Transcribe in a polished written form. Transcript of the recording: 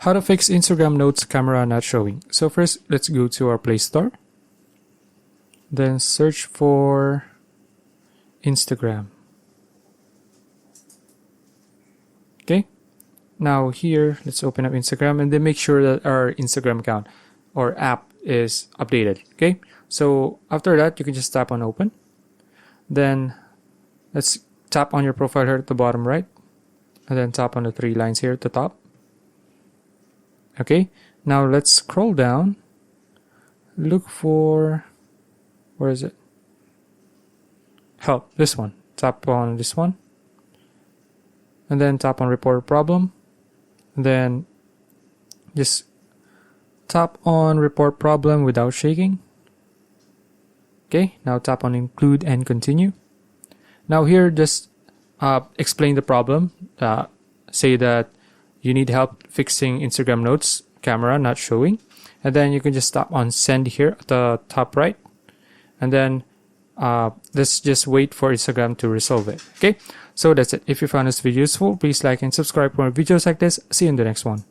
How to fix Instagram Notes camera not showing. So first, let's go to our Play Store. Then search for Instagram. Okay. Now here, let's open up Instagram and then make sure that our Instagram account or app is updated. Okay. So after that, you can just tap on open. Then let's tap on your profile here at the bottom right. And then tap on the three lines here at the top. Okay, now let's scroll down, look for, where is it? Help, this one. Tap on this one. And then tap on report problem. And then just tap on report problem without shaking. Okay, now tap on include and continue. Now here just explain the problem. Say that you need help fixing Instagram Notes camera not showing, and then you can just tap on send here at the top right, and then let's just wait for Instagram to resolve it. Okay, so that's it. If you found this video useful, please like and subscribe for more videos like this. See you in the next one.